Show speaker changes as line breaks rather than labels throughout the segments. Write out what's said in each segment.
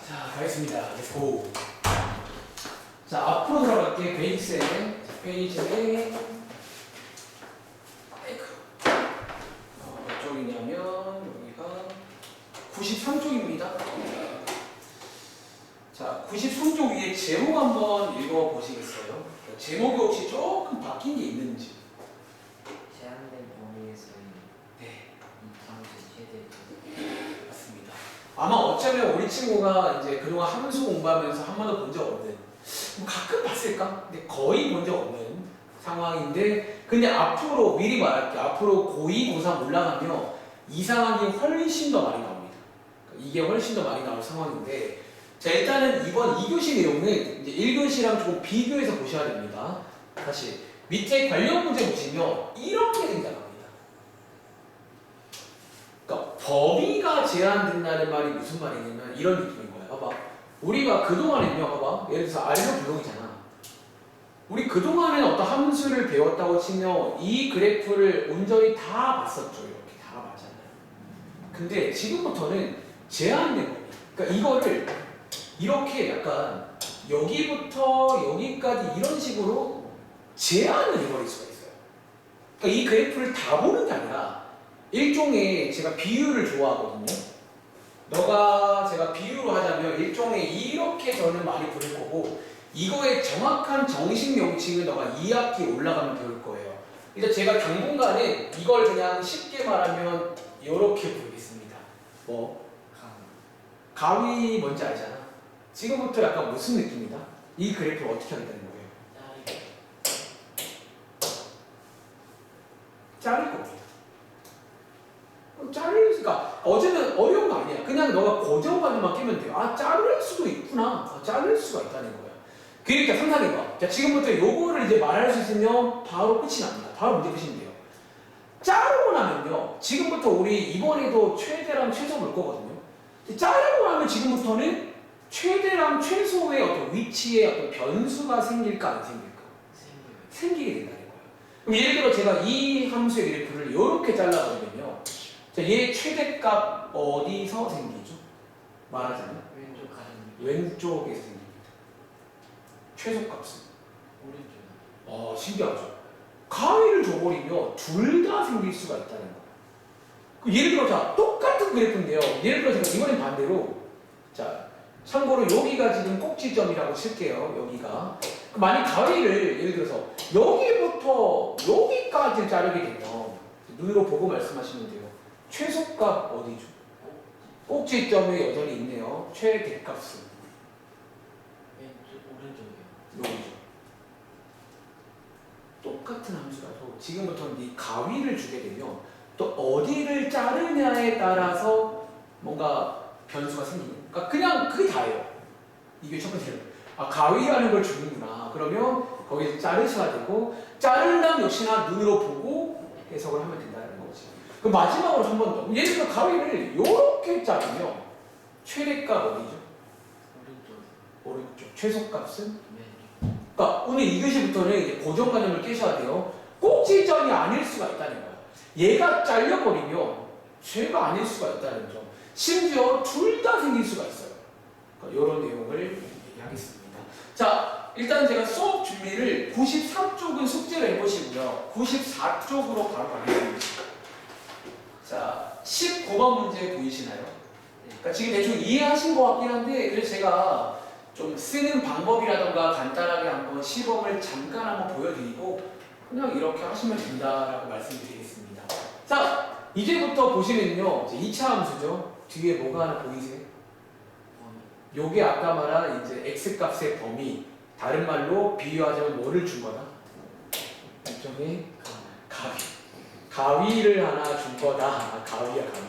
자, 가겠습니다. 렛츠고. 자, 앞으로 들어갈게. 베이스에. 페이지에. 몇 쪽이냐면, 여기가 93쪽입니다. 자, 93쪽 위에 제목 한번 읽어보시겠어요? 제목이 혹시 조금 바뀐 게 있는지.
제한된 범위에서의
네.
이 방식 최대.
맞습니다. 아마 어쩌면 우리 친구가 이제 그동안 함수 공부하면서 한 번도 본 적 없는, 뭐 가끔 봤을까? 근데 거의 본 적 없는 상황인데, 근데 앞으로 미리 말할게. 앞으로 고2, 고3 올라가면 이상하게 훨씬 더 많이 나옵니다. 이게 훨씬 더 많이 나올 상황인데, 자, 일단은 이번 2교시 내용은 이제 1교시랑 조금 비교해서 보셔야 됩니다. 다시 밑에 관련 문제 보시면 이렇게 등장합니다. 그러니까 범위가 제한된다는 말이 무슨 말이냐면 이런 느낌인 거야. 봐봐. 우리가 그동안에는요, 봐봐. 예를 들어서 R로 불동이잖아. 우리 그동안에 어떤 함수를 배웠다고 치면 이 그래프를 온전히 다 봤었죠. 이렇게 다 봤잖아요. 근데 지금부터는 제한된 겁니다. 그러니까 이거를 이렇게 약간 여기부터 여기까지 이런 식으로 제한을 해버릴 수가 있어요. 그러니까 이 그래프를 다 보는 게 아니라 일종의 제가 비유를 좋아하거든요. 제가 비유로 하자면 일종의 이렇게 저는 많이 부를 거고 이거의 정확한 정식 명칭을 너가 2학기 올라가면 배울 거예요. 일단 제가 당분간은 이걸 그냥 쉽게 말하면 이렇게 부르겠습니다. 뭐? 가위 뭔지 알잖아. 지금부터 약간 무슨 느낌이다? 이 그래프를 어떻게 하겠다는 거예요? 자를 겁니다. 그러니까 어제는 어려운 거 아니야. 그냥 너가 고정관념만 깨면 돼요. 아, 자를 수도 있구나. 아, 자를 수가 있다는 거야. 그러니까 상상해봐. 자, 지금부터 요거를 이제 말할 수 있으면 바로 끝이 납니다. 바로 문제 푸시면 돼요. 자르고 나면요. 지금부터 우리 이번에도 최대랑 최소 볼 거거든요. 자르고 나면 지금부터는 최대랑 최소의 어떤 위치에 어떤 변수가 생길까 안 생길까? 생기게 된다는 거예요. 그럼 예를 들어 제가 이 함수의 그래프를 이렇게 잘라버리면요. 자, 얘 최대값 어디서 생기죠? 말하자면
왼쪽 가장
왼쪽에서 생깁니다. 최소값은
오른쪽.
신기하죠? 가위를 줘버리면 둘 다 생길 수가 있다는 거예요. 예를 들어 자 똑같은 그래프인데요. 예를 들어 제가 이번엔 반대로 자 참고로 여기가 지금 꼭지점이라고 칠게요. 여기가 만약 가위를 예를 들어서 여기부터 여기까지 자르게 되면 눈으로 보고 말씀하시면 돼요. 최소값 어디죠? 꼭지점에 여전히 있네요. 최대값은
왼쪽 오른쪽이요.
여기죠. 똑같은 함수라도 지금부터는 이 가위를 주게 되면 또 어디를 자르냐에 따라서 뭔가 변수가 생기는. 그러니까 그냥 그게 다예요. 이게 첫 번째로. 아, 가위라는 걸 주는구나. 그러면 거기서 자르셔야 되고 자르려면 역시나 눈으로 보고 해석을 하면 된다는 거지. 그 마지막으로 한 번 더. 예를 들어 가위를 이렇게 자르면 최대값 어디죠?
오른쪽.
오른쪽. 최소값은?
왼쪽.
그러니까 오늘 2교시부터는 이제 고정관념을 깨셔야 돼요. 꼭지점이 아닐 수가 있다는 거예요. 얘가 잘려버리면 쟤가 아닐 수가 있다는 점. 심지어 둘 다 생길 수가 있어요. 그러니까 이런 내용을 얘기하겠습니다. 자, 일단 제가 수업 준비를 93쪽은 숙제를 해보시고요. 94쪽으로 바로 가겠습니다. 자, 19번 문제 보이시나요? 그러니까 지금 대충 이해하신 것 같긴 한데 그래서 제가 좀 쓰는 방법이라던가 간단하게 한번 시범을 잠깐 한번 보여드리고 그냥 이렇게 하시면 된다라고 말씀드리겠습니다. 자, 이제부터 보시면요. 이제 2차 함수죠. 뒤에 뭐가 하나 보이세요? 요게 아까 말한 이제 x값의 범위. 다른 말로 비유하자면 뭐를 준 거다? 일종의 가위. 가위를 하나 준 거다. 아, 가위야, 가위.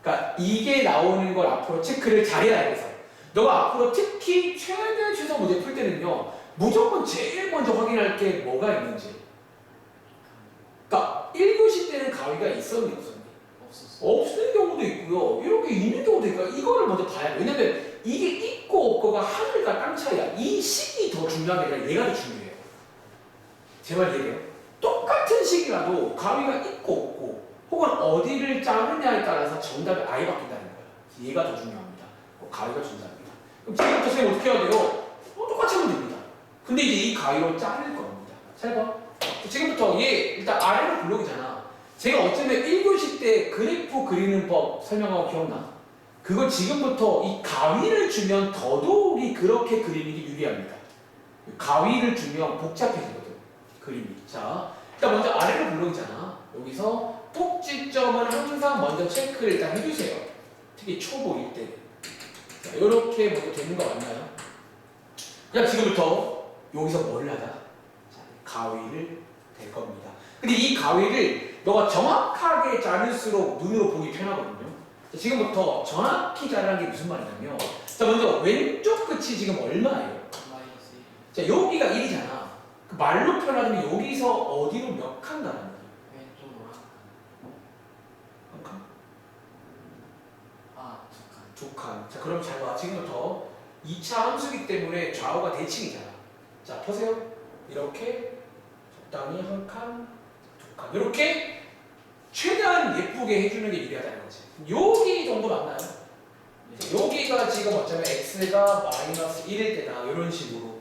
그러니까 이게 나오는 걸 앞으로 체크를 잘해야 돼서. 너가 앞으로 특히 최대 최소 문제 풀 때는요. 무조건 제일 먼저 확인할 게 뭐가 있는지. 그러니까 1교시 때는 가위가 있었니 없었니?
없었어.
없는 경우도 있고요. 이렇게 있는 경우도 있고 이거를 먼저 봐야 돼. 왜냐면 이게 있고 없고가 하늘과 땅 차이야. 이 식이 더 중요한 게 아니라 얘가 더 중요해요. 제 말 이해해요? 똑같은 식이라도 가위가 있고 없고 혹은 어디를 자르냐에 따라서 정답이 아예 바뀐다는 거예요. 얘가 더 중요합니다. 꼭 가위가 존재합니다. 그럼 지금부터 선생님 어떻게 해야 돼요? 똑같이 하면 됩니다. 근데 이제 이 가위로 자를 겁니다. 잘 봐. 지금부터 얘 일단 아래로 블록이잖아. 제가 어쩌면 1교시 때 그래프 그리는 법 설명하고 기억나? 그거 지금부터 이 가위를 주면 더더욱이 그렇게 그리는 게 유리합니다. 가위를 주면 복잡해지거든, 그림이. 자, 일단 먼저 아래로 블록이잖아. 여기서 꼭지점을 항상 먼저 체크를 일단 해주세요. 특히 초보일 때. 자, 이렇게 먼저 되는 거 맞나요? 그냥 지금부터 여기서 뭘 하자? 자, 가위를 댈 겁니다. 근데 이 가위를 너가 정확하게 자를수록 눈으로 보기 편하거든요. 자, 지금부터 정확히 자르는 게 무슨 말이냐면, 자, 먼저 왼쪽 끝이 지금 얼마예요?
마이너스 1.
자, 여기가 1이잖아. 그 말로 표현하자면 여기서 어디로 몇 칸 가는 거야?
왼쪽으로
한 칸?
두 칸.
두 칸. 자, 그럼 잘 봐. 지금부터 2차 함수기 때문에 좌우가 대칭이잖아. 자, 보세요. 이렇게 적당히 한 칸, 두 칸. 이렇게 최대한 예쁘게 해주는 게 유리하다는 거지. 여기 정도 맞나요? 여기가 지금 어쩌면 x가 마이너스 1일 때다. 이런 식으로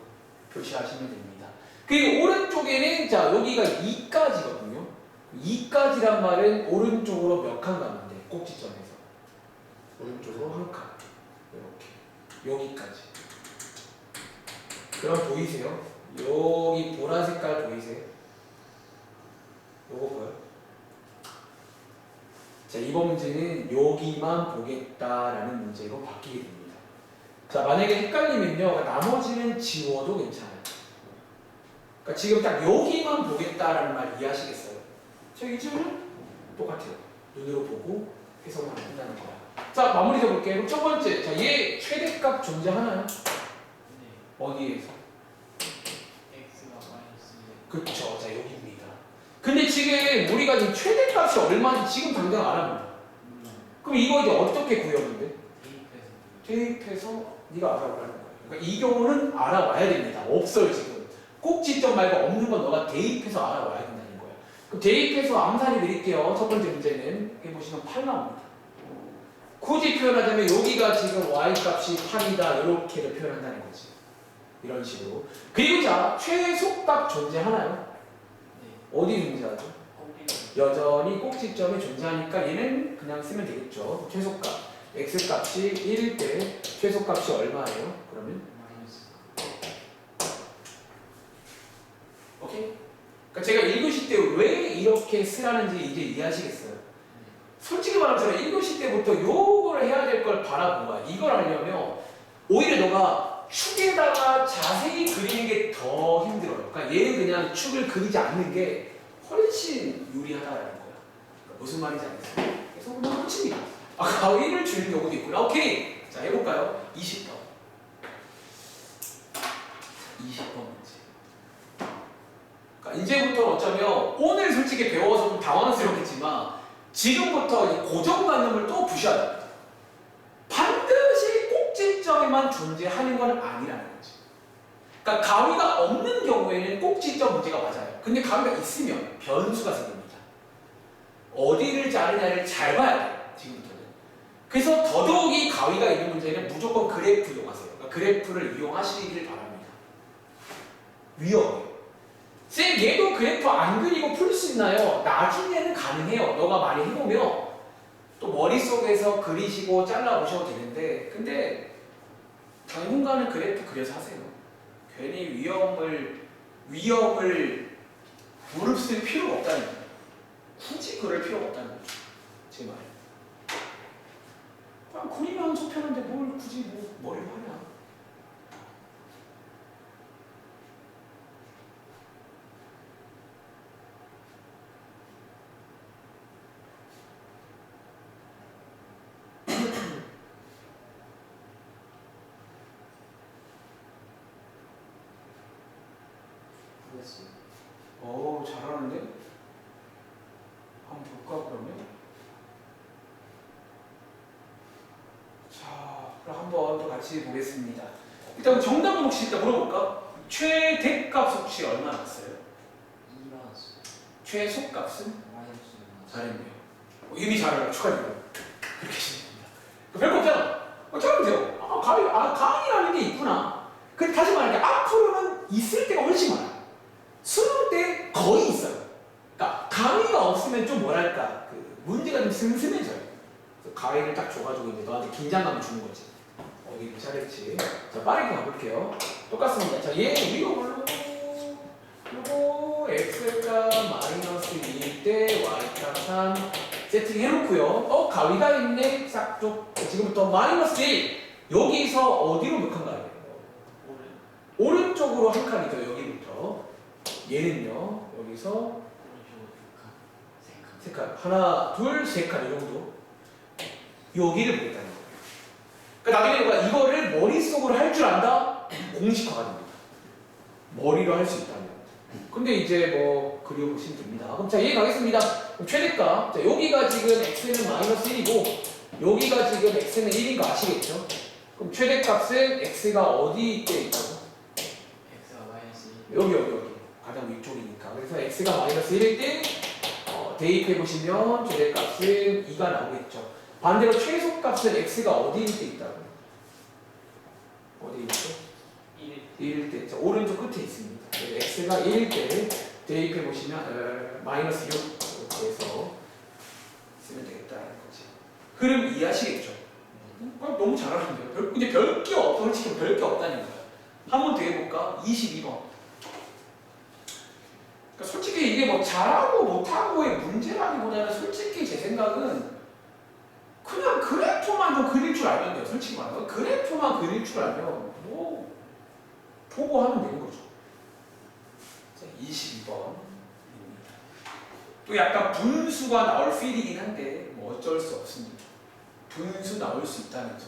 표시하시면 됩니다. 그리고 오른쪽에는 자, 여기가 2까지거든요. 2까지란 말은 오른쪽으로 몇 칸 가면 돼? 꼭지점에서. 오른쪽으로 한 칸. 이렇게. 여기까지. 그럼 보이세요? 여기 보라 색깔 보이세요? 요거 보여요? 자, 이번 문제는 여기만 보겠다라는 문제로 바뀌게 됩니다. 자, 만약에 헷갈리면요, 나머지는 지워도 괜찮아요. 그러니까 지금 딱 여기만 보겠다라는 말 이해하시겠어요? 저 이 질문 똑같아요. 눈으로 보고 해석만 한다는 거야. 자, 마무리 해볼게요. 그럼 첫 번째, 자, 얘 최대값 존재하나요?
네.
어디에서?
x가 마이너스 1.
그쵸, 자, 여기입니다. 근데 지금 우리가 지금 최대값이 얼마인지 지금 당장 알아본다. 그럼 이거 이제 어떻게 구해오면 돼?
대입해서.
대입해서 네가 알아보라는 거야. 그러니까 이 경우는 알아와야 됩니다. 없어요, 지금. 꼭지점 말고 없는 건 너가 대입해서 알아와야 된다는 거야. 그럼 대입해서 암산해 드릴게요. 첫 번째 문제는 해보시면 8 나옵니다. 굳이 표현하자면 여기가 지금 y값이 8이다 이렇게도 표현한다는 거지. 이런 식으로. 그리고 자, 최소값 존재하나요?
네.
어디 존재하죠?
꼭지점.
여전히 꼭지점이 존재하니까 얘는 그냥 쓰면 되겠죠. 최소값. x값이 1일 때 최소값이 얼마예요? 그러면?
마이너스.
오케이? 그러니까 제가 1교시 때 왜 이렇게 쓰라는지 이제 이해하시겠어요? 솔직히 말하면 저는 1교시 때부터 요거를 해야 될 걸 바라본 거야. 이걸 하려면 오히려 너가 축에다가 자세히 그리는 게 더 힘들어요. 그러니까 얘는 그냥 축을 그리지 않는 게 훨씬 유리하다는 거야. 그러니까 무슨 말인지 알겠어요? 그래서 그냥 끝입니다. 아, 가위를 주는 경우도 있구나. 오케이. 자, 해볼까요? 20번. 20번 문제. 그러니까 이제부터 어쩌면 오늘 솔직히 배워서 좀 당황스럽겠지만 지금부터 이제 고정관념을 또 부셔야 됩니다. 반드시 꼭지점에만 존재하는 건 아니라는 거지. 그러니까 가위가 없는 경우에는 꼭지점 문제가 맞아요. 근데 가위가 있으면 변수가 생깁니다. 어디를 자르냐를 잘 봐야 돼요. 지금부터는. 그래서 더더욱이 가위가 있는 문제는 무조건 그래프 이용하세요. 그러니까 그래프를 이용하시길 바랍니다. 위험해요. 쌤, 얘도 그래프 안 그리고 풀 수 있나요? 나중에는 가능해요. 너가 많이 해보면 또 머릿속에서 그리시고 잘라보셔도 되는데, 근데 당분간은 그래프 그려서 하세요. 괜히 위험을 무릅쓸 필요가 없다는 거예요. 굳이 그럴 필요가 없다는 거죠. 제 말. 그냥 그리면 속편한데 뭘 굳이 머리를 하냐. 오, 잘하는데? 한번 볼까 그러면? 자, 그럼 한번 또 같이 보겠습니다. 일단 정답은 혹시 일단 물어볼까? 최대값 혹시 얼마 나왔어요?
2 나왔어요.
최소값은?
마이너스 2.
잘했네요. 이미 잘해요. 축하드려요. 그렇게 하시면 됩니다. 별거 없잖아. 자르면 돼요. 강이라는 게 있구나. 근데 다시 말할게, 앞으로는 있을 때가 훨씬 많아요. 수능 때 거의 있어요. 그러니까 강의가 없으면 좀 뭐랄까, 그 문제가 좀 슴슴해져요. 그래서 가위를 딱 줘가지고 이제 너한테 긴장감을 주는 거지. 어디를 잘했지. 자, 빠르게 가볼게요. 똑같습니다. 자, 얘 위로 올라오고, 요거 x가 마이너스 2일 때 y가 3 세팅 해놓고요. 가위가 있네. 싹쪽. 지금부터 마이너스 1. 여기서 어디로 몇 칸 가요?
오른
오른쪽으로 한 칸이죠. 여기부터. 얘는요. 여기서
오른쪽으로 세 칸.
3칸. 하나, 둘, 3칸. 이 정도. 여기를 보겠다는 거예요. 그러니까 나중에 누가 이거를 머릿속으로 할 줄 안다? 공식화가 됩니다. 머리로 할 수 있다면. 근데 이제 뭐 그려보시면 됩니다. 그럼 자, 얘 가겠습니다. 그럼 최대값. 자, 여기가 지금 x는 마이너스 1이고 여기가 지금 x는 1인 거 아시겠죠? 그럼 최대값은 x가 어디 때 있다고?
x가 마이너스 1.
여기. 가장 위쪽이니까. 그래서 x가 마이너스 1일 때 대입해보시면 최대값은 2가 나오겠죠. 반대로 최소값은 x가 어디일 때 있다고? 어디 있죠? 1일 때. 자, 오른쪽 끝에 있습니다. x가 1일 때 대입해보시면 마이너스 6 이렇게 해서 쓰면 되겠다는 거지. 흐름 이해하시겠죠? 너무 잘하는데요. 이제 별게 없어. 솔직히 별게 없다는 거야. 한 번 더 해볼까? 22번. 그러니까 솔직히 이게 뭐 잘하고 못하고의 문제라기보다는 솔직히 제 생각은 그냥 그래프만 좀 그릴 줄 알면 돼요. 솔직히 말해서 그래프만 그릴 줄 알면 뭐 보고 하면 되는 거죠. 자, 22번. 또 약간 분수가 나올 필이긴 한데 뭐 어쩔 수 없습니다. 분수 나올 수 있다는 점.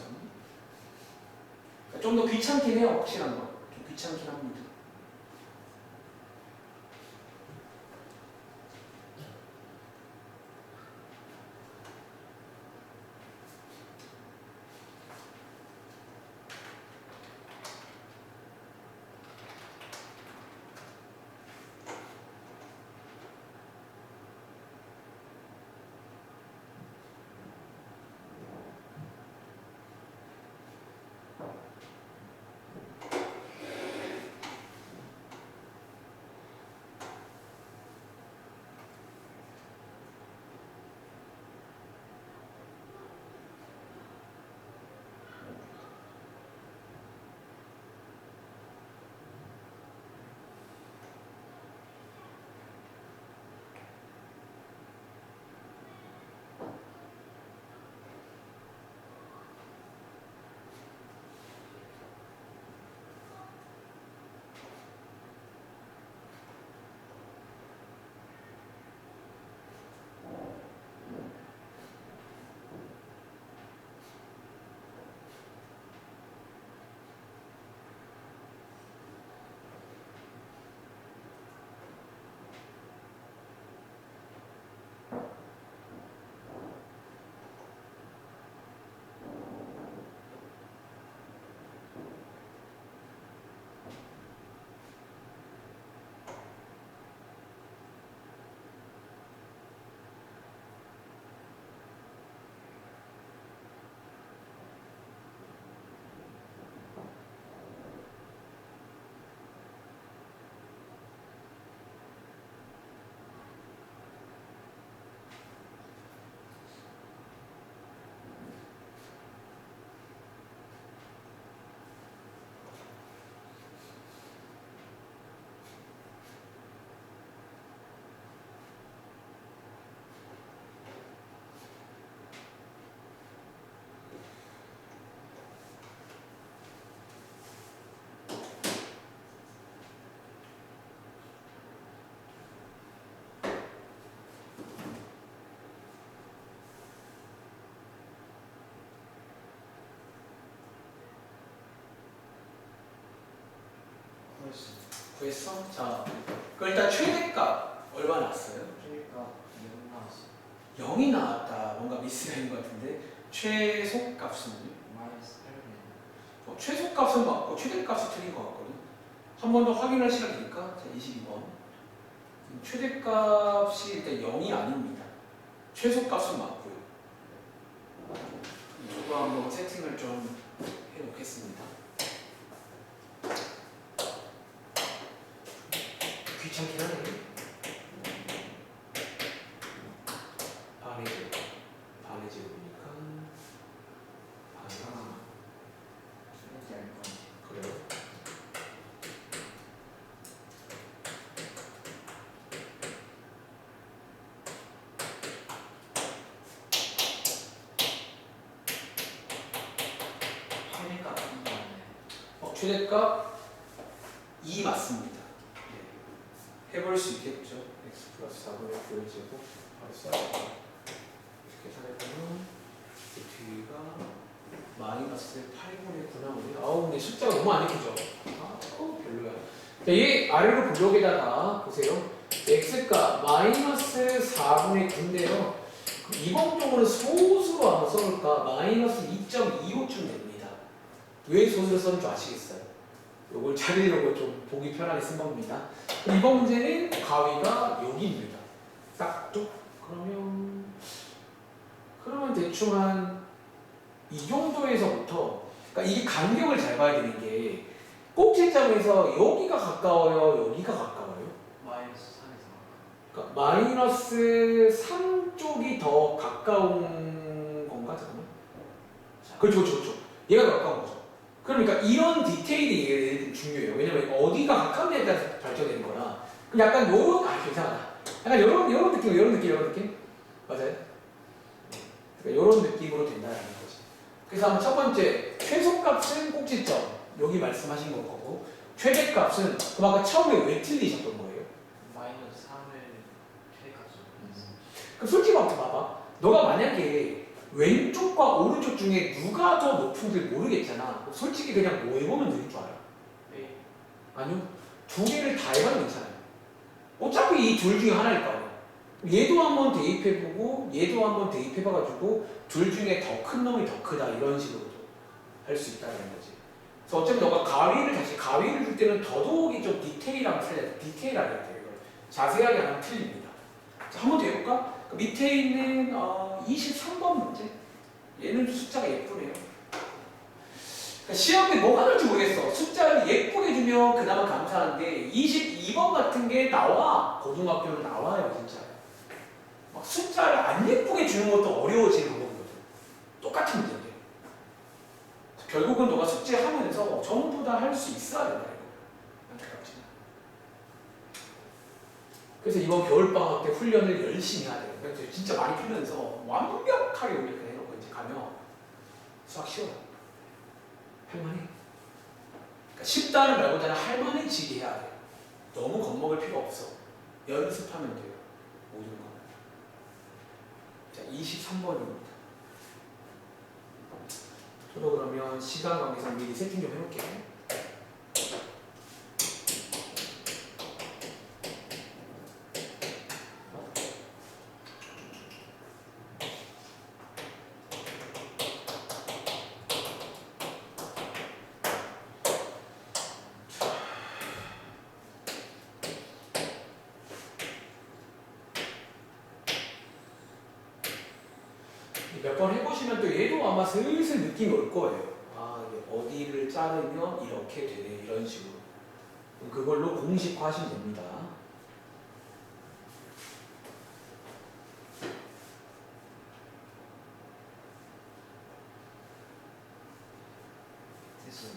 그러니까 좀 더 귀찮긴 해요. 확실한 거. 좀 귀찮긴 합니다. 구했어? 자, 그럼 일단 최대값 얼마 나왔어요?
그러니까 0 나왔어.
0이 나왔다. 뭔가 미스가 있는 것 같은데 최소값은?
마이너스 8이네.
최소값은 맞고 최대값이 틀린 것 같거든. 한 번 더 확인할 시간이니까. 자, 22번. 최대값이 일단 0이 아닙니다. 최소값은 맞고요. 이거 한번 세팅을 좀 해놓겠습니다. 귀찮긴 하네. 반의 제곱. 반의 제곱이니까. 반이.
왠지 알것 같아.
그래요?
최대값 이게 맞나요?
최대값 2 맞습니다. 네. 해볼 수 있겠죠. x 플러스 4분의 9의 제곱 플러스 4 이렇게 계산해보면 그 뒤가 마이너스 8분의 9 나오네요. 아우 근데 숫자가 너무 안 익히죠? 별로야. 자, 이 아래로 블록에다가 보세요. x가 마이너스 4분의 9인데요. 이번 쪽으로 소수로 한번 써볼까? 마이너스 2.25쯤 됩니다. 왜 소수로 썼는 줄 아시겠어요? 요걸 찾으려고 좀 보기 편하게 쓴 겁니다. 이번 문제는 가위가 여기입니다. 딱 또? 그러면 대충 한 이 정도에서부터, 그러니까 이게 간격을 잘 봐야 되는 게 꼭지점에서 여기가 가까워요, 여기가 가까워요?
마이너스 3에서
그러니까 마이너스 3 쪽이 더 가까운 건가? 잠깐만. 그렇죠. 얘가 더 가까운 거죠. 그러니까 이런 디테일이 중요해요. 왜냐면 어디가 가까운지에 따라서 발전되는 거라. 그럼 약간 이상하다. 약간 요런 느낌? 맞아요? 그러니까 요런 느낌으로 된다는 거지. 그래서 한번 첫 번째, 최소값은 꼭지점. 여기 말씀하신 거고, 최대값은, 그럼 아까 처음에 왜 틀리셨던 거예요?
마이너스 3을 최대값으로
그럼 솔직히 한번 봐봐. 너가 만약에 왼쪽과 오른쪽 중에 누가 더 높은지 모르겠잖아. 솔직히 그냥 뭐 해보면 되는 줄 알아?
네.
아니요. 두 개를 다 해봐도 괜찮아요. 어차피 이 둘 중에 하나일 거 아니야. 얘도 한번 대입해보고 얘도 한번 대입해봐가지고 둘 중에 더 큰 놈이 더 크다 이런 식으로도 할 수 있다는 거지. 그래서 어차피 너가 가위를 줄 때는 더더욱이 좀 디테일하게 해야 돼요. 자세하게 하면 틀립니다. 자, 한번 더 해볼까? 그 밑에 있는 23번 문제. 얘는 숫자가 예쁘네요. 그러니까 시험에 뭐가 나올지 모르겠어. 숫자를 예쁘게 주면 그나마 감사한데 22번 같은 게 나와. 고등학교는 나와요 진짜. 막 숫자를 안 예쁘게 주는 것도 어려워지는 거거든. 똑같은 문제인데. 결국은 너가 숙제하면서 전부 다 할 수 있어야 된다 이거. 안타깝지만. 그래서 이번 겨울방학 때 훈련을 열심히 해야 돼요. 그래서 진짜 많이 풀면서 완벽하게 우리 이렇게 해놓고 이제 가면 수학 쉬워요. 할만해. 그러니까 쉽다는 말보다는 할만해지게 해야 돼요. 너무 겁먹을 필요 없어. 연습하면 돼요. 모든 거. 자, 23번입니다. 저도 그러면 시간 관계상 미리 세팅 좀 해볼게요. 몇 번 해보시면 또 얘도 아마 슬슬 느낌이 올 거예요. 아, 이게 어디를 자르면 이렇게 되네, 이런 식으로. 그걸로 공식화하시면 됩니다.
됐어요.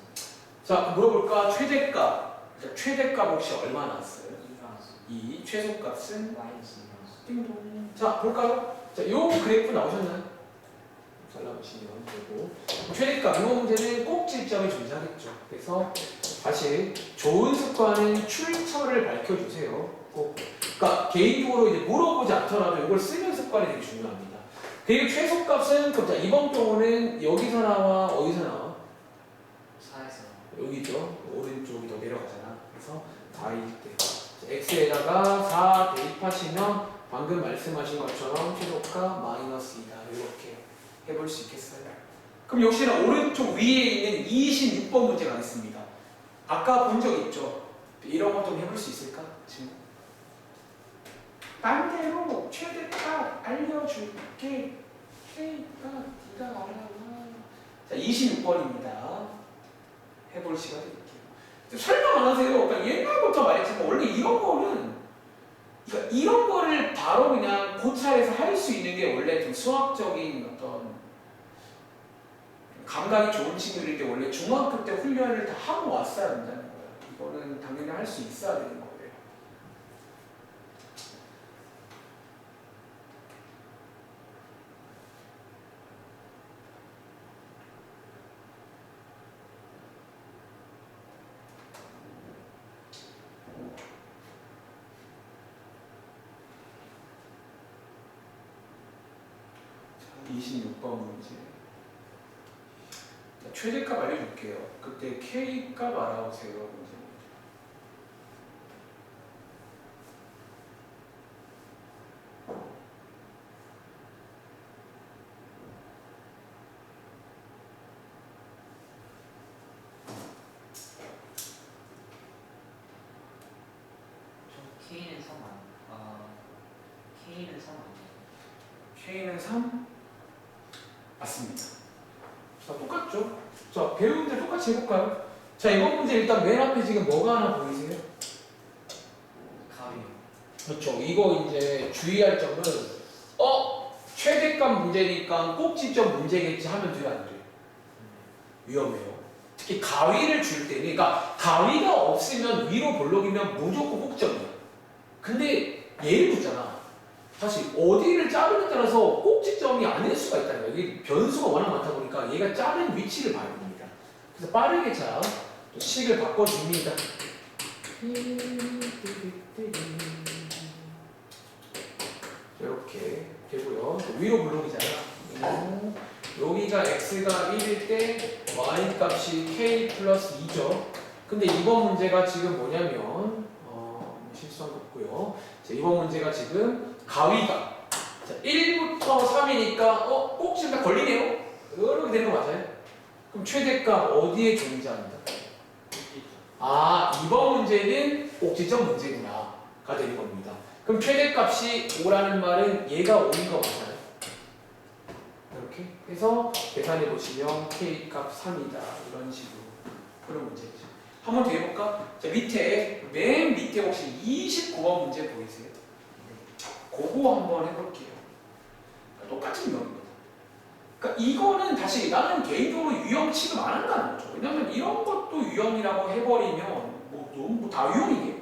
자, 물어볼까? 최대값. 자, 최대값 혹시 얼마 나왔어요?
2 나왔어.
2. 최소값은?
마이너스 2 나왔어.
띵동. 자, 볼까요? 자, 요 그래프 나오셨나요? 잘라보시면 되고. 최대값, 이 문제는 꼭지점이 존재하겠죠. 그래서 다시 좋은 습관은 출처를 밝혀주세요. 꼭. 그러니까 개인적으로 이제 물어보지 않더라도 이걸 쓰는 습관이 되게 중요합니다. 그리고 최소값은 자, 이번 경우는 여기서 나와, 어디서 나와?
4에서
여기죠. 오른쪽이 더 내려가잖아. 그래서 4일 때 x에다가 4 대입하시면 방금 말씀하신 것처럼 최소값 마이너스 2다. 이렇게 해볼 수 있겠어요. 그럼 역시나 오른쪽 위에 있는 26번 문제 가겠습니다. 아까 본 적 있죠? 이런 것 좀 해볼 수 있을까? 친구? 반대로 최대값 알려줄게. K가 D가 알아봐. 자, 26번입니다. 해볼 시간 드릴게요. 설명 안 하세요. 그러니까 옛날부터 말했지만 원래 이런 거는 그러니까 이런 거를 바로 그냥 고찰해서 할 수 있는 게 원래 좀 수학적인 어떤 감각이 좋은 친구들인데 원래 중학교 때 훈련을 다 하고 왔어야 된다는 거예요. 이거는 당연히 할 수 있어야 되는 거예요. 자, 26번 문제. 자, 최대값 알려줄게요. 그때 K값 알아보세요. 문제.
저 K는 3 K는 3 아니에요?
K는 3? 맞습니다. 자, 똑같죠? 자, 배운 데 똑같이 해볼까요? 자, 이번 문제 일단 맨 앞에 지금 뭐가 하나 보이세요?
가위.
그렇죠. 이거 이제 주의할 점은 최대값 문제니까 꼭지점 문제겠지 하면 돼요, 안 돼요? 위험해요. 특히 가위를 줄 때는 그러니까 가위가 없으면 위로 볼록이면 무조건 꼭점이야. 근데 예를 들잖아. 사실 어디를 자르느냐에 따라서 꼭지점이 아닐 수가 있다는 거예요. 이게 변수가 워낙 많다 보니까 얘가 자른 위치를 봐야 됩니다. 그래서 빠르게 자, 또 식을 바꿔줍니다. 이렇게 되고요. 위로 블록이잖아. 여기가 x가 1일 때 y 값이 k 플러스 2죠. 근데 이번 문제가 지금 뭐냐면 실수한 거 없고요. 자, 이번 문제가 지금 가위가 자, 1부터 3이니까 꼭지가 걸리네요. 이렇게 되는 거 맞아요? 그럼 최대값 어디에 존재합니다? 이번 문제는 꼭지점 문제구나가 되는 겁니다. 그럼 최대값이 5라는 말은 얘가 5인 거 맞아요? 이렇게 해서 계산해 보시면 K값 3이다. 이런 식으로 그런 문제죠. 한 번 더 해볼까? 자, 맨 밑에 혹시 29번 문제 보이세요? 그거 한번 해볼게요. 똑같은 유형입니다. 그러니까 이거는 다시 나는 개인적으로 유형 취급 안 한다는 거죠. 왜냐면 이런 것도 유형이라고 해버리면 너무 다 유형이게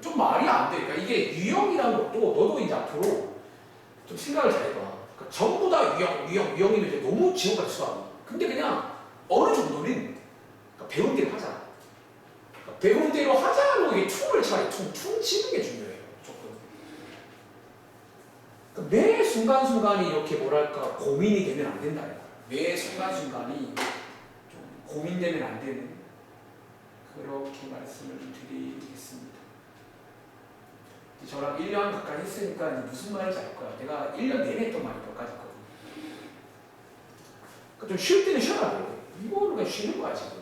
좀 말이 안 돼. 그러니까 이게 유형이라는 것도 너도 이제 앞으로 좀 생각을 잘 해봐. 그러니까 전부 다 유형이면 이제 너무 지옥 같이 수학이. 근데 그냥 어느 정도는 그러니까 배운 대로 하자. 그러니까 배운 대로 하자로 이게 퉁을 차라리 퉁 치는 게 중요해요. 조금. 그러니까 매 순간순간이 이렇게 뭐랄까 고민이 되면 안 된다. 매 순간순간이 좀 고민되면 안 되는 그렇게 말씀을 드리겠습니다. 저랑 1년 가까이 했으니까 무슨 말인지 알 거야. 내가 1년 내내 했던 말이 몇 가지 있거든. 그러니까 좀 쉴 때는 쉬어야 돼. 이거는 그냥 쉬는 거야 지금.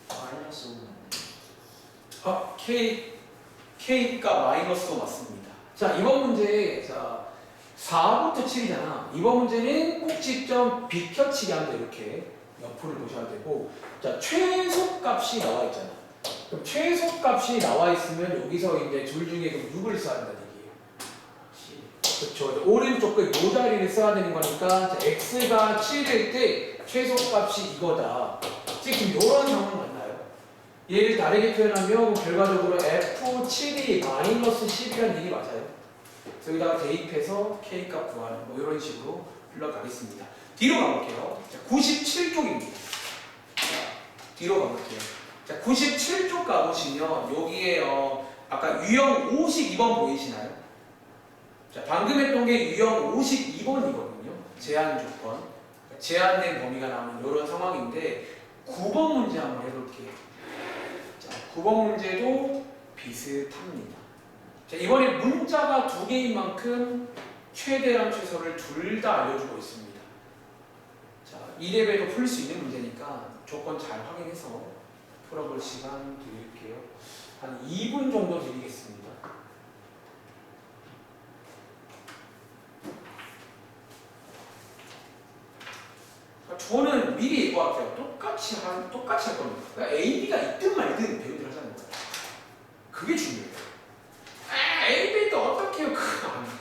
마이너스 5는
K가 마이너스 5 맞습니다. 자, 이번 문제, 자, 4부터 7이잖아. 이번 문제는 꼭지점 비켜치기 하는데 이렇게 옆으로 보셔야 되고, 자, 최소값이 나와 있잖아. 그럼 최소값이 나와 있으면 여기서 이제 둘 중에 그럼 6을 써야 한다는 얘기예요. 그렇죠. 오른쪽 그 요 자리를 써야 되는 거니까, 자, x가 7일 때 최소값이 이거다. 지금 이런 상황 맞나요? 얘를 다르게 표현하면 결과적으로 F7이 마이너스 10이라는 얘기 맞아요. 그래서 여기다가 대입해서 K값 구하는 뭐 이런 식으로 흘러가겠습니다. 뒤로 가볼게요. 자, 97쪽입니다. 뒤로 가볼게요. 자, 97쪽 가보시면 여기에 아까 유형 52번 보이시나요? 자, 방금 했던 게 유형 52번이거든요. 제한 조건. 제한된 범위가 나오는 이런 상황인데 9번 문제 한번 해볼게요. 자, 9번 문제도 비슷합니다. 자, 이번에 문자가 두 개인 만큼 최대랑 최소를 둘 다 알려주고 있습니다. 자, 2레벨도 풀 수 있는 문제니까 조건 잘 확인해서 풀어볼 시간 드릴게요. 한 2분 정도 드리겠습니다. 저는 미리 예고할게요. 똑같이 할 겁니다. 그러니까 A, B가 있든 말든 배우들 하자는 거예요. 그게 중요해요. A, B도 어떻게 해요? 그거 아니에요.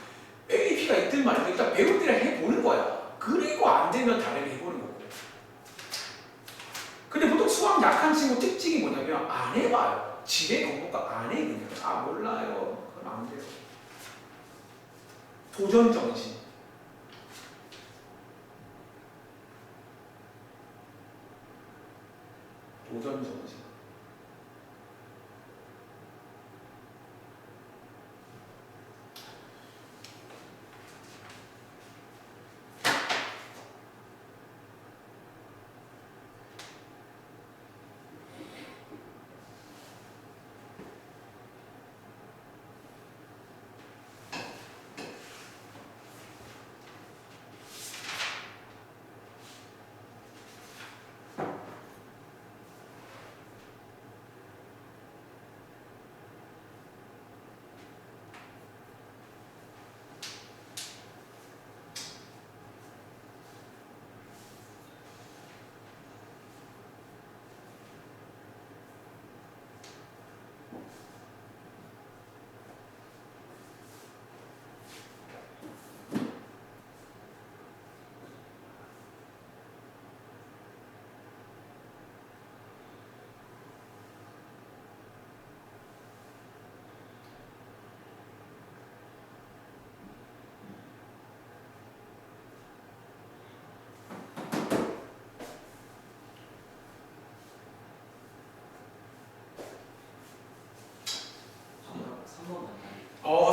A, B가 있든 말든 일단 배우들이 해보는 거야. 그리고 안 되면 다르게 해보는 거고. 근데 보통 수학 약한 친구 특징이 뭐냐면 안 해봐요. 지뢰 공부가 안 해 그냥. 아 몰라요. 그럼 안 돼요. 도전 정신. 도전 정신.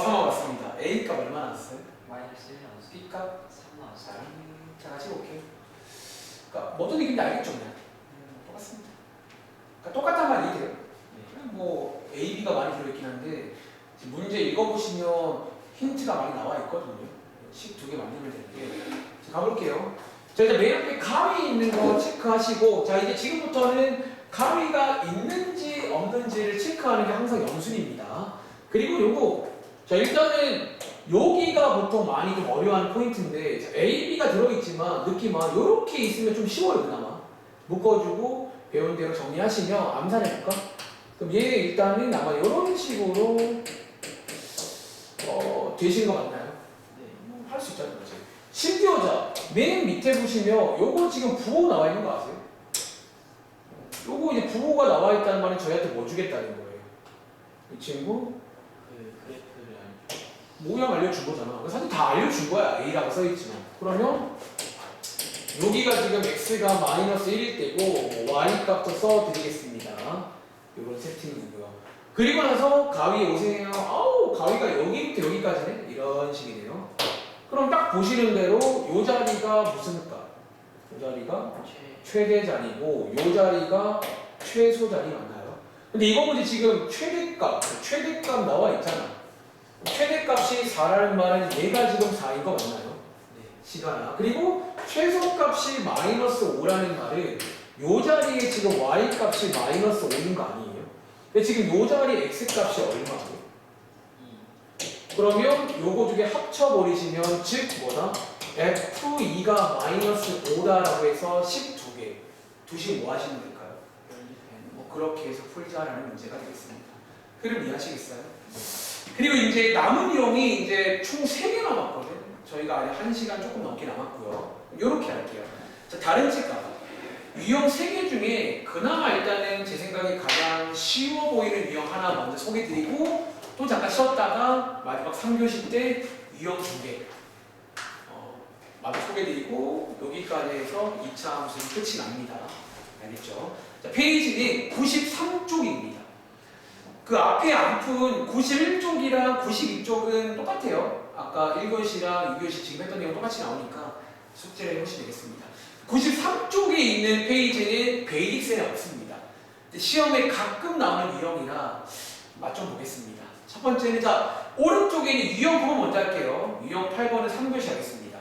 상황 맞습니다. A값 얼마 나왔어요?
마이너스 1 나왔어.
B값
3 나왔어요.
자, 같이 볼게요. 그러니까 뭐든 이긴데 알겠죠, 그냥. 똑같습니다. 그러니까 똑같단 말이 돼요. 그냥 뭐 A, B가 많이 들어있긴 한데 지금 문제 읽어보시면 힌트가 많이 나와 있거든요. 식 두 개 만들면 되는데 자, 가볼게요. 자, 이제 맨 앞에 가위 있는 거 체크하시고 자, 이제 지금부터는 가위가 있는지 없는지를 체크하는 게 항상 영순입니다. 그리고 요거 자, 일단은 여기가 보통 많이 좀 어려워하는 포인트인데 자, A, B가 들어있지만 느낌은 이렇게 있으면 좀 쉬워요. 그나마 묶어주고 배운 대로 정리하시면 암산해볼까? 그럼 얘 일단은 아마 이런 식으로 되신 거 맞나요?
네.
할 수 있잖아요. 그치? 심지어 자, 맨 밑에 보시면 요거 지금 부호 나와 있는 거 아세요? 요거 이제 부호가 나와 있다는 말은 저희한테 뭐 주겠다는 거예요? 이 친구
그 그래프를 알죠.
모양 알려준 거잖아. 사실 다 알려준 거야. A라고 써있지만. 그러면 여기가 지금 X가 마이너스 1일 때고 Y 값도 써드리겠습니다. 이런 세팅이고요. 그리고 나서 가위 오세요. 아우 가위가 여기부터 여기까지네? 이런 식이네요. 그럼 딱 보시는 대로 요 자리가 무슨 값? 요 자리가 최대 자리고 요 자리가 최소 자리 맞나요? 근데 이거 보지 지금 최대값 나와 있잖아. 최대값이 4라는 말은 얘가 지금 4인 거 맞나요?
네.
시간아. 그리고 최소값이 마이너스 5라는 말은 요 자리에 지금 y값이 마이너스 5인 거 아니에요? 근데 지금 요 자리 x값이 얼마예요?
2.
그러면 요거 두 개 합쳐버리시면 즉 뭐다? F2가 마이너스 5다라고 해서 12개 두식 뭐 하시면 될까요? 뭐 그렇게 해서 풀자라는 문제가 되겠습니다. 흐름 이해하시겠어요? 그리고 이제 남은 유형이 이제 총 3개 남았거든. 저희가 아직 1시간 조금 넘게 남았고요. 요렇게 할게요. 자, 다른 책 가봐. 유형 3개 중에 그나마 일단은 제 생각에 가장 쉬워 보이는 유형 하나 먼저 소개드리고 또 잠깐 쉬었다가 마지막 3교시 때 유형 2개 마저 소개드리고 여기까지 해서 2차 함수는 끝이 납니다. 알겠죠? 자, 페이지는 93쪽입니다. 그 앞에 안 푼 91쪽이랑 92쪽은 똑같아요. 아까 1교시랑 2교시 지금 했던 내용 똑같이 나오니까 숙제를 해보시면 되겠습니다. 93쪽에 있는 페이지는 베이직셀에 없습니다. 시험에 가끔 나오는 유형이라 맛 좀 보겠습니다. 첫 번째는 자 오른쪽에 있는 유형 9번 먼저 할게요. 유형 8번은 3교시 하겠습니다.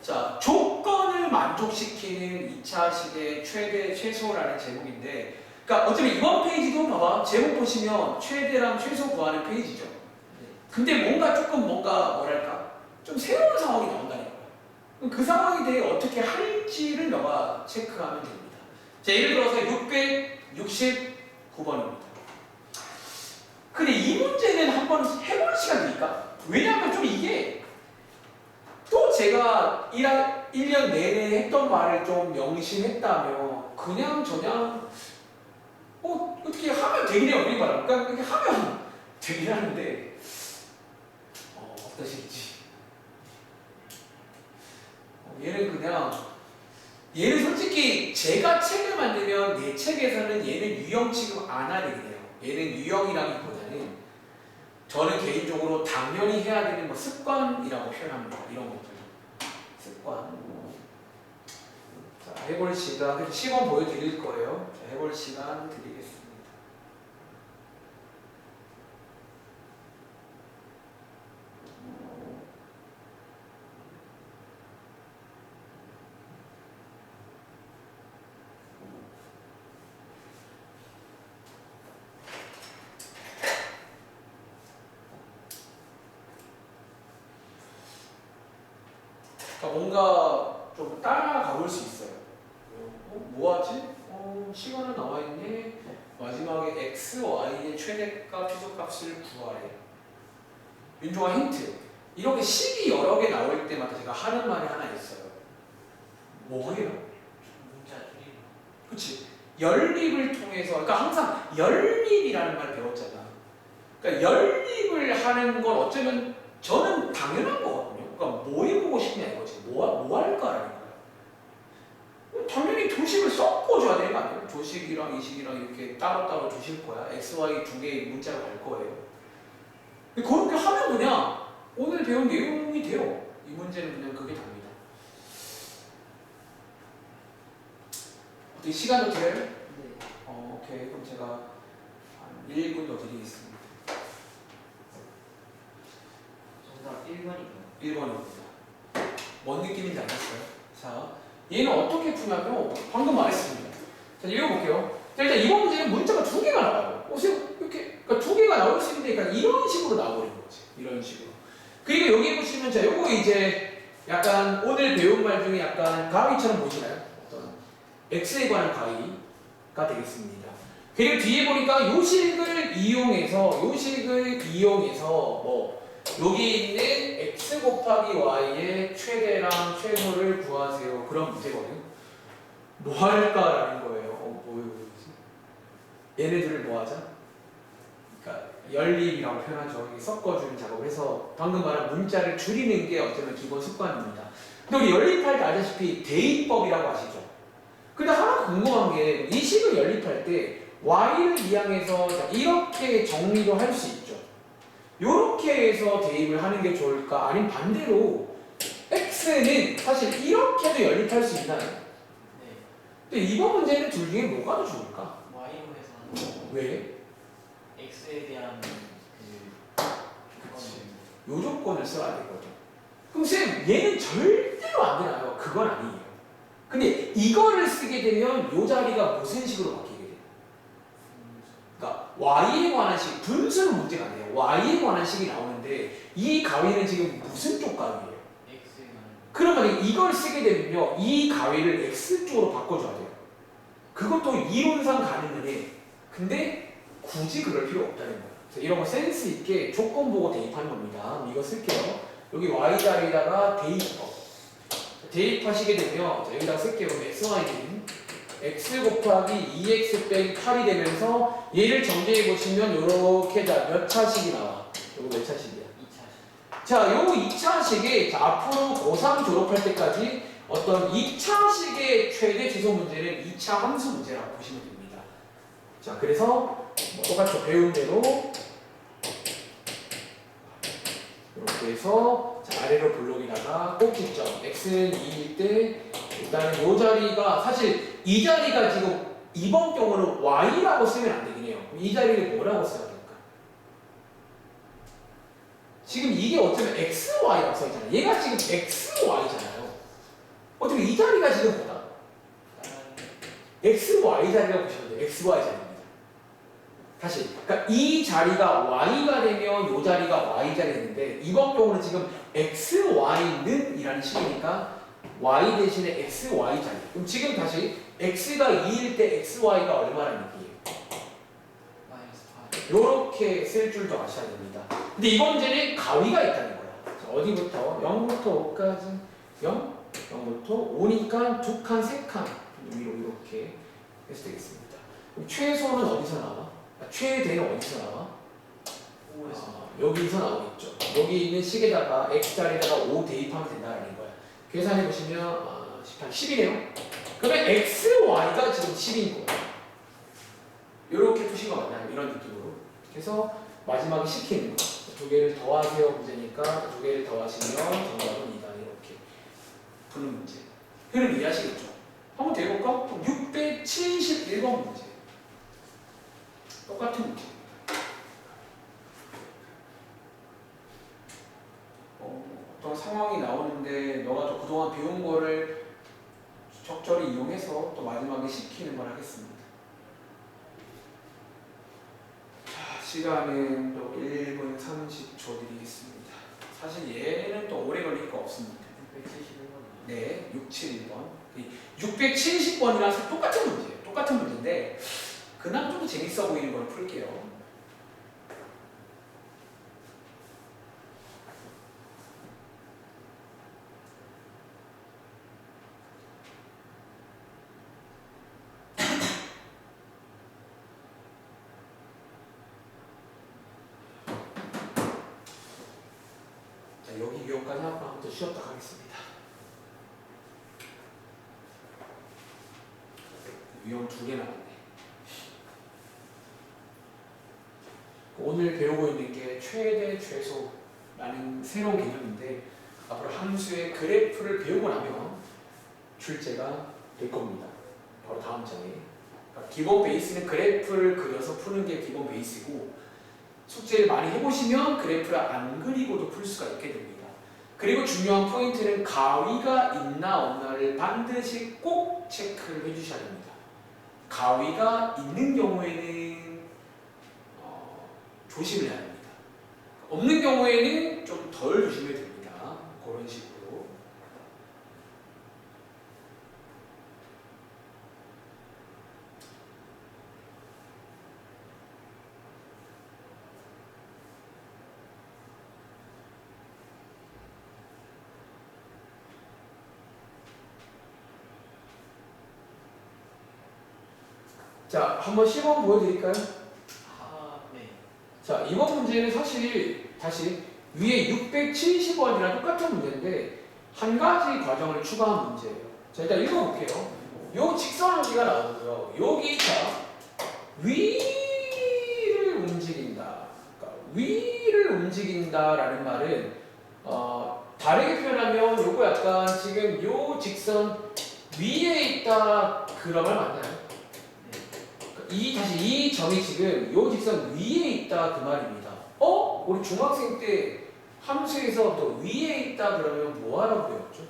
자 조건을 만족시키는 2차식의 최대 최소라는 제목인데 그러니까 어차피 이번 페이지도 봐봐 제목 보시면 최대랑 최소 구하는 페이지죠. 근데 뭔가 조금 뭐랄까 좀 새로운 상황이 나온다는 거야. 그럼 그 상황에 대해 어떻게 할지를 너가 체크하면 됩니다. 자 예를 들어서 669번입니다. 근데 이 문제는 한번 해볼 시간 드릴까? 왜냐하면 좀 이게 또 제가 1년 내내 했던 말을 좀 명심했다면 그냥 어떻게 하면 되긴 해요. 그러니까 이렇게 하면 되긴 하는데 어떠실지 얘는 솔직히 제가 책을 만들면 내 책에서는 얘는 유형 취급 안 하게 돼요. 얘는 유형이라기보다는 저는 개인적으로 당연히 해야 되는 뭐 습관이라고 표현합니다. 이런 것들 습관. 자 해볼 시간 그래서 시간 보여드릴 거예요. 자, 해볼 시간 드리겠습니다. 뭔가 좀 따라가 볼 수 있어요. 뭐하지? 시간은 나와있네. 마지막에 x, y의 최대값, 최소값을 구하래. 윤종아 힌트. 이렇게 식이 여러 개 나올 때마다 제가 하는 말이 하나 있어요. 뭐예요?
문자 줄임.
그치? 연립을 통해서, 그러니까 항상 연립이라는 말 배웠잖아. 그러니까 연립을 하는 건 어쩌면 저는 당연한 거거든요. 그러니까 뭐 해보고 싶냐 이거지. 뭐 할까라는 거야. 당연히 조식을 섞어줘야 되는 거 아니에요? 조식이랑 이식이랑 이렇게 따로따로 주실 거야. x, y 두 개의 문자가 갈 거예요. 근데 그렇게 하면 그냥 오늘 배운 내용이 돼요. 이 문제는 그냥 그게 답니다. 어떻게 시간도 돼요?
네.
오케이. 그럼 제가 한 1분 더 드리겠습니다.
정답 1번이요.
1번입니다. 뭔 느낌인지 알겠어요? 자, 얘는 어떻게 푸냐면 방금 말했습니다. 자, 읽어볼게요. 자, 일단 이번 문제는 문자가 두 개가 나와요. 이렇게 그러니까 두 개가 나올 수 있는데 그러니까 이런 식으로 나와버리는 거지. 이런 식으로. 그리고 여기 보시면 자, 요거 이제 약간 오늘 배운 말 중에 약간 가위처럼 보이시나요? 어떤 x에 관한 가위가 되겠습니다. 그리고 뒤에 보니까 요식을 이용해서 뭐 여기 있는 x 곱하기 y의 최대랑 최소를 구하세요. 그런 문제거든요. 뭐 할까라는 거예요. 얘네들을 뭐 하자? 그러니까 연립이라고 표현하죠. 섞어주는 작업을 해서 방금 말한 문자를 줄이는 게 어쩌면 기본 습관입니다. 근데 우리 연립할 때 알다시피 대입법이라고 아시죠? 근데 하나 궁금한 게 이 식을 연립할 때 y를 이항해서 이렇게 정리도 할 수 있죠. 이렇게 해서 대입을 하는 게 좋을까? 아니면 반대로 x는 사실 이렇게도 연립할 수 있나요?
네.
근데 이번 문제는 둘 중에 뭐가 더 좋을까?
y로 해서
왜?
x에 대한
요 조건을 써야 되거든. 그럼 쌤 얘는 절대로 안 되나요? 그건 아니에요. 근데 이거를 쓰게 되면 요 자리가 무슨 식으로 바뀌게 돼요? 그러니까 y에 관한 식, 분수는 문제가 안 돼요. y에 관한 식이 나오는데 이 가위는 지금 무슨 쪽 가위예요?
x에 관한.
그러면 이걸 쓰게 되면요 이 가위를 x 쪽으로 바꿔줘야 돼요. 그것도 이론상 가능해. 근데 굳이 그럴 필요 없다는 거예요. 그래서 이런 거 센스 있게 조건 보고 대입하는 겁니다. 이거 쓸게요. 여기 y 자리에다가 대입법. 대입하시게 되면 자, 여기다가 쓸게요. xy는 x 곱하기 2x 빼기 8이 되면서 얘를 정리해 보시면 요렇게 몇 차식이 나와. 요거 몇 차식이야?
2차식.
자, 요 2차식이 앞으로 고3 졸업할 때까지 어떤 2차식의 최대 최소 문제는 2차 함수 문제라고 보시면 됩니다. 자, 그래서 뭐 똑같이 배운 대로 이렇게 해서 자, 아래로 블록에다가 꼭지점 x는 2일 때 일단은 이 자리가 사실 이 자리가 지금 이번 경우는 y라고 쓰면 안 되긴 해요. 이 자리를 뭐라고 써야 될까? 지금 이게 어쩌면 XY라고 써있잖아요. 얘가 지금 XY잖아요. 어떻게 이 자리가 지금 뭐다? XY 자리라고 보시면 돼요. XY 자리입니다. 다시, 그러니까 이 자리가 Y가 되면 이 자리가 Y 자리가 되는데 이번 경우는 지금 XY는 이라는 식이니까 Y 대신에 XY 자리. 그럼 지금 다시 X가 2일 때 XY가 얼마라는 얘기예요?
마이너스 8.
이렇게 쓸 줄도 아셔야 됩니다. 근데 이번 문제는 가위가 있다는 거야. 자, 어디부터? 0부터 5까지 0, 0부터 5니까 두 칸, 세 칸 위로 이렇게 해서 되겠습니다. 그럼 최소는 어디서 나와? 최대는 어디서 나와?
5에서
여기서 나오겠죠. 여기 있는 식에다가 x자리에다가 5 대입하면 된다는 거야. 계산해 보시면 10이네요. 그러면 xy가 지금 10인 거예요. 이렇게 푸신 거 맞나요? 이런 느낌으로. 그래서 마지막에 시키는 거. 두 개를 더하세요 문제니까 두 개를 더하시면 정답은 2다. 이렇게 푸는 문제. 흐름 이해하시겠죠? 한번 더 해볼까? 671번 문제. 똑같은 문제. 어떤 상황이 나오는데 너가 또 그동안 배운 거를 적절히 이용해서 또 마지막에 시키는 걸 하겠습니다. 자, 시간은 또 1분 30초 드리겠습니다. 사실 얘는 또 오래 걸릴 거 없습니다.
171번.
네, 671번. 670번이랑 똑같은 문제예요. 똑같은 문제인데 그나마 좀 재밌어 보이는 걸 풀게요. 자, 여기 기억까지 하고 한번 더 쉬었다 가겠습니다. 위험 2개 남았네. 오늘 배우고 있는 게 최대, 최소라는 새로운 개념인데 앞으로 함수의 그래프를 배우고 나면 출제가 될 겁니다. 바로 다음 장에. 그러니까 기본 베이스는 그래프를 그려서 푸는 게 기본 베이스고 숙제를 많이 해보시면 그래프를 안 그리고도 풀 수가 있게 됩니다. 그리고 중요한 포인트는 가위가 있나 없나를 반드시 꼭 체크를 해주셔야 됩니다. 가위가 있는 경우에는 조심을 해야 합니다. 없는 경우에는 좀 덜 조심해야 됩니다. 그런 식으로. 자, 한번 시범 보여드릴까요?
네.
자, 이번 문제는 사실 다시 위에 670원이랑 똑같은 문제인데 한 가지 과정을 추가한 문제예요. 자, 일단 읽어볼게요. 요 직선원리가 나오고요. 여기 자 위를 움직인다. 그러니까 위를 움직인다라는 말은 다르게 표현하면 요거 약간 지금 요 직선 위에 있다 그런 말 맞나요? 다시 이 점이 지금 요 직선 위에 있다 그 말입니다. 우리 중학생 때 함수에서 또 위에 있다 그러면 뭐 하라고 배웠죠?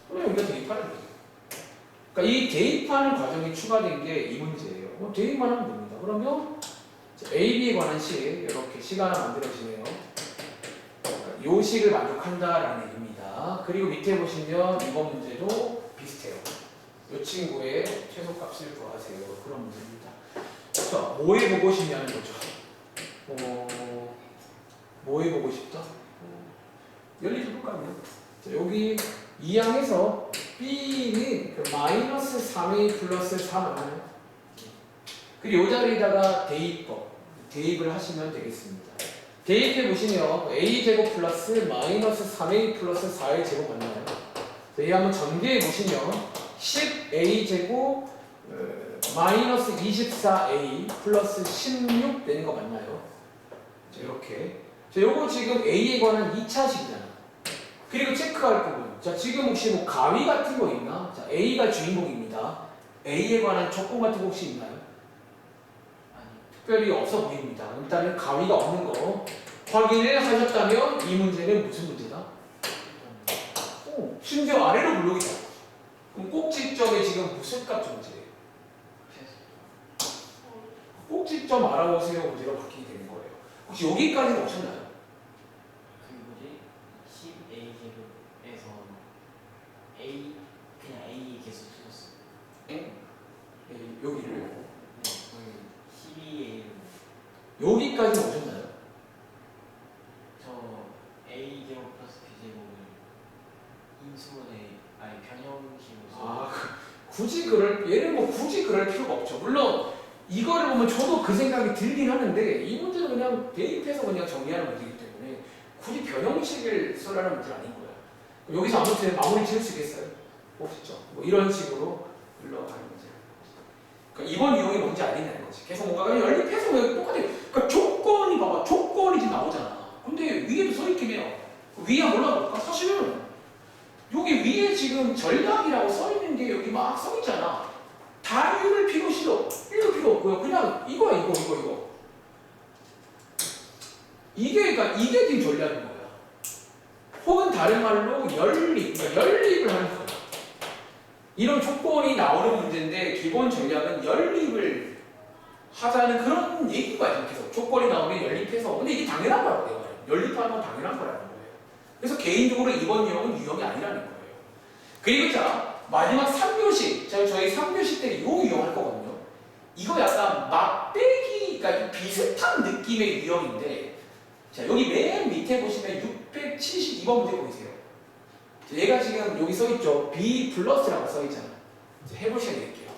그럼 우리가 대입하는 거예요. 그러니까 이 대입하는 과정이 추가된 게 이 문제예요. 대입만 하면 됩니다. 그러면 A, B에 관한 식 이렇게 식 하나 만들어지네요. 요 식을 만족한다라는 얘기입니다. 그리고 밑에 보시면 이번 문제도 비슷해요. 이 친구의 최소값을 구하세요. 그런 문제입니다. 자, 뭐 해보고 싶냐는 거죠. 뭐 해보고 싶다? 열리 해볼까요? 자, 여기 이항에서 B는 그 마이너스 3A 플러스 4 맞나요? 그리고 이 자리에다가 대입을 하시면 되겠습니다. 대입해 보시면 A제곱 플러스 마이너스 3A 플러스 4의 제곱 맞나요? 자, 이 한번 전개해 보시면 10a제곱 마이너스 24a 플러스 16 되는 거 맞나요? 자, 이렇게. 자, 요거 지금 a에 관한 2차식이잖아. 그리고 체크할 부분. 자, 지금 혹시 뭐 가위 같은 거 있나? 자, a가 주인공입니다. a에 관한 조건 같은 거 혹시 있나요?
아니.
특별히 없어 보입니다. 일단은 가위가 없는 거 확인을 하셨다면 이 문제는 무슨 문제다? 심지어 아래로 블록이다. 그럼 꼭지점에 지금 무슨 값 존재해요? 꼭지점 알아보세요 문제가 바뀌게 되는 거예요. 혹시 여기까지는 오셨나요?
그 뭐지? 10A 제곱에서 A 그냥 A 계속 찍었어요.
네, 여기를
네, 거의 12A
여기까지는 오셨나요?
저 A 제곱 플러스 B 제곱을 인수분해 아니 변형식으로
아, 굳이 얘는 뭐 굳이 그럴 필요가 없죠. 물론 이거를 보면 저도 그 생각이 들긴 하는데 이 문제는 그냥 대입해서 그냥 정리하는 문제이기 때문에 굳이 변형식을 써라는 문제는 아닌 거야. 여기서 아무튼 마무리 지을 수 있겠어요? 없죠. 뭐 이런 식으로 흘러가는 문제. 그러니까 이번 유형이 뭔지 알겠냐는 거지. 계속 뭔가 그냥 연립해서 그냥 똑같아. 그러니까 조건이 봐봐. 조건이 지금 나오잖아. 근데 위에도 써 있긴 해요. 위에 한번 올라볼까? 사실은 여기 위에 지금 전략이라고 써 있는 게 여기 막 써 있잖아. 다 읽을 필요 싫어. 읽을 필요 없고요. 그냥 이거야, 이거. 그러니까 이게 지금 전략인 거야. 혹은 다른 말로 연립, 그러니까 연립을 하는 거야. 이런 조건이 나오는 문제인데 기본 전략은 연립을 하자는 그런 얘기인 거야. 계속 조건이 나오면 연립해서. 근데 이게 당연한 거라고 내가 말해. 연립하는 건 당연한 거라는 거예요. 그래서 개인적으로 이번 유형은 유형이 아니라는 거예요. 그리고 자 마지막 3교시, 저희 3교시 때 이 유형 할 거거든요. 이거 약간 막대기, 그러니까 비슷한 느낌의 유형인데, 자 여기 맨 밑에 보시면 672번 문제 보이세요. 얘가 지금 여기 써 있죠. B 플러스라고 써 있잖아. 해보셔야 될게요.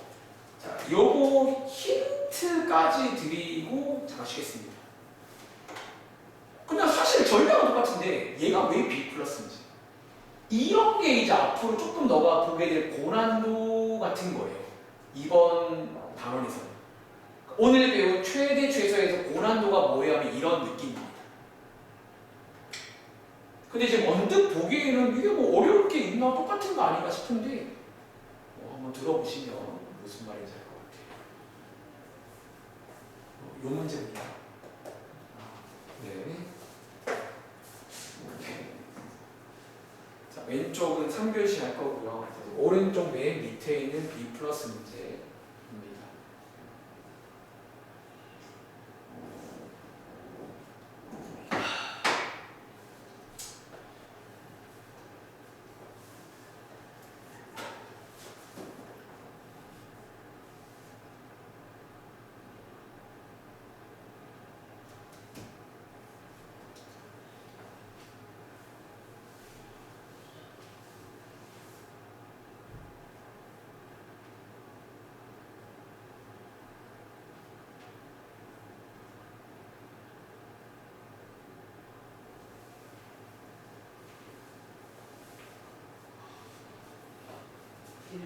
자, 요거 힌트까지 드리고 잠깐 쉬겠습니다. 근데 사실 전략은 똑같은데 얘가 왜 B 플러스인지. 이런 게 이제 앞으로 조금 너가 보게 될 고난도 같은 거예요. 이번 단원에서는. 오늘 배운 최대 최소에서 고난도가 뭐예요 하면 이런 느낌입니다. 근데 이제 언뜻 보기에는 이게 뭐 어려울 게 있나 똑같은 거 아닌가 싶은데 한번 들어보시면 무슨 말인지 알 것 같아요. 요 문제입니다. 네. 자, 왼쪽은 3교시 할 거고요. 오른쪽 맨 밑에 있는 B 플러스 문제입니다.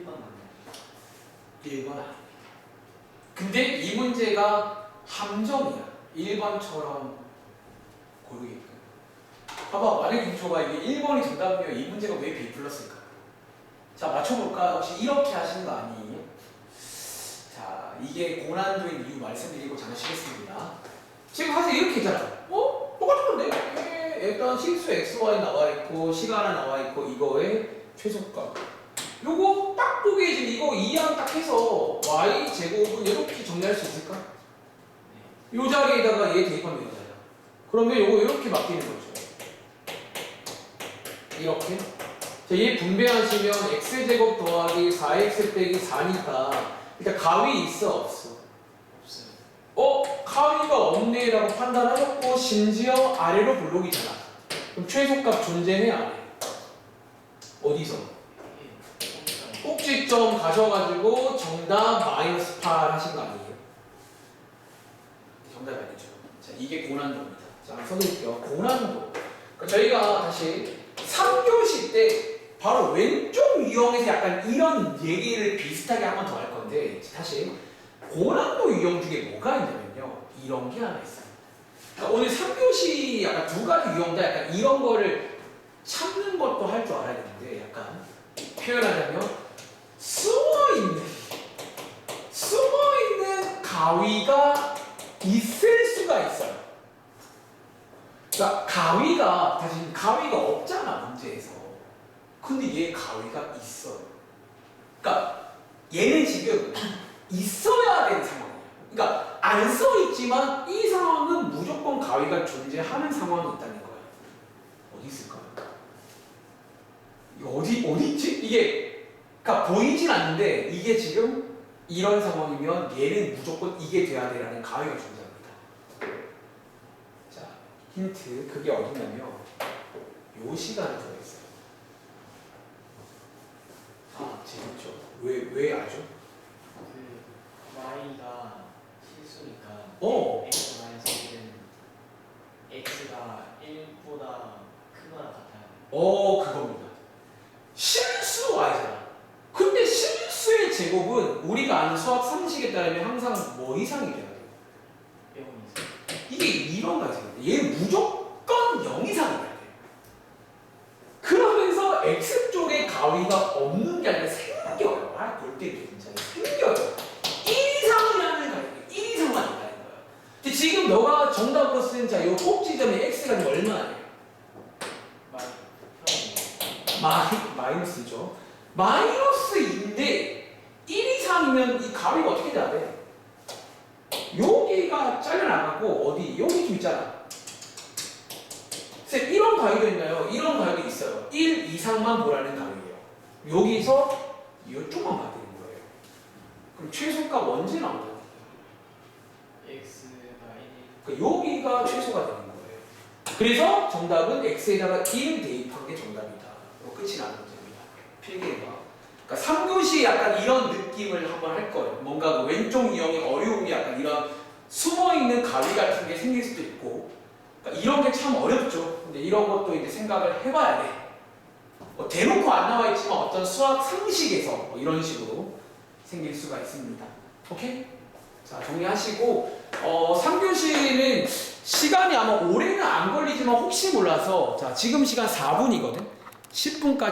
맞나요?
1번. 근데 이 문제가 함정이야. 1번처럼 고르게끔. 봐봐, 만약에 김초가 이게 1번이 정답이면 이 문제가 왜 B 플러스일까? 자, 맞춰볼까? 혹시 이렇게 하시는 거 아니에요? 자, 이게 고난도인 이유 말씀드리고 잠깐 쉬겠습니다. 지금 사실 이렇게 있잖아. 똑같은 건데? 일단 실수 XY 나와 있고, 시간은 나와 있고, 이거의 최소값. 요거 딱 보기에 지금 이거 이항 딱 해서 y 제곱은 이렇게 정리할 수 있을까? 요 자리에다가 얘 대입하면 되잖아. 그러면 요거 이렇게 바뀌는 거죠. 이렇게. 자, 얘 분배하시면 x제곱 더하기 4x 빼기 4니까 일단 가위 있어 없어?
없어요.
가위가 없네 라고 판단하셨고 심지어 아래로 블록이잖아. 그럼 최소값 존재해 안 해? 어디서? 꼭지점 가셔가지고 정답 마이너스 8 하신 거 아니에요? 정답이 아니죠. 자, 이게 고난도입니다. 자, 써드릴게요. 고난도. 그러니까 저희가 다시 3교시 때 바로 왼쪽 유형에서 약간 이런 얘기를 비슷하게 한 번 더 할 건데 다시 고난도 유형 중에 뭐가 있냐면요. 이런 게 하나 있어요. 그러니까 오늘 3교시 약간 두 가지 유형다 약간 이런 거를 찾는 것도 할 줄 알아야 되는데 약간 표현하자면 숨어있는 가위가 있을 수가 있어요. 그러니까 가위가 없잖아 문제에서. 근데 얘 가위가 있어요. 그러니까 얘는 지금 있어야 되는 상황이에요. 그러니까 안 써 있지만 이 상황은 무조건 가위가 존재하는 상황이 있다는 거예요. 어디 있을까요? 이거 어디 있지? 이게 그러니까 보이진 않는데 이게 지금 이런 상황이면 얘는 무조건 이게 돼야 되라는 가위가 존재합니다. 자, 힌트 그게 어디냐면 요 시간에 들어있어요. 아, 재밌죠? 왜 아죠?
그 y가 실수니까
어.
x 마이너스 1은 x가 1보다 크거나 같아요.
그겁니다. 실수 y잖아. 근데 실수의 제곱은 우리가 아는 수학 상식에 따르면 항상 뭐 이상이 돼야 돼요?
0 이상.
이게 이런 가지인데 얘는 무조건 0 이상이 돼야 돼요. 그러면서 x 쪽에 가위가 없는 게 아니라 생겨요. 볼 때 굉장히 생겨요. 1 이상이라는 가격이 1 이상만 있다는 거예요. 근데 지금 너가 정답으로 쓴 자, 이 꼭지점이 x가 얼마예요? 마이너스죠. 마이너스인데 1 이상이면 이 가위가 어떻게 돼야 돼? 여기가 잘려나가고 어디 여기 좀 있잖아. 쌤 이런 가위도 있나요? 이런 가위도 있어요. 1 이상만 보라는 가위예요. 여기서 이쪽만 봐야 되는 거예요. 그럼 최소값 언제 나오나요?
x가 1이
그러니까 여기가 최소가 되는 거예요. 그래서 정답은 x에다가 1 대입한 게 정답이다. 끝이 나는 문제입니다. 필기가. 그러니까 3교시 약간 이런 느낌을 한번 할 거예요. 뭔가 그 왼쪽 유형의 어려움이 약간 이런 숨어있는 가위 같은 게 생길 수도 있고, 그러니까 이런 게 참 어렵죠. 근데 이런 것도 이제 생각을 해봐야 돼. 대놓고 안 나와 있지만 어떤 수학 상식에서 이런 식으로 생길 수가 있습니다. 오케이? 자, 정리하시고, 3교시는 시간이 아마 오래는 안 걸리지만 혹시 몰라서, 자, 지금 시간 4분이거든? 10분까지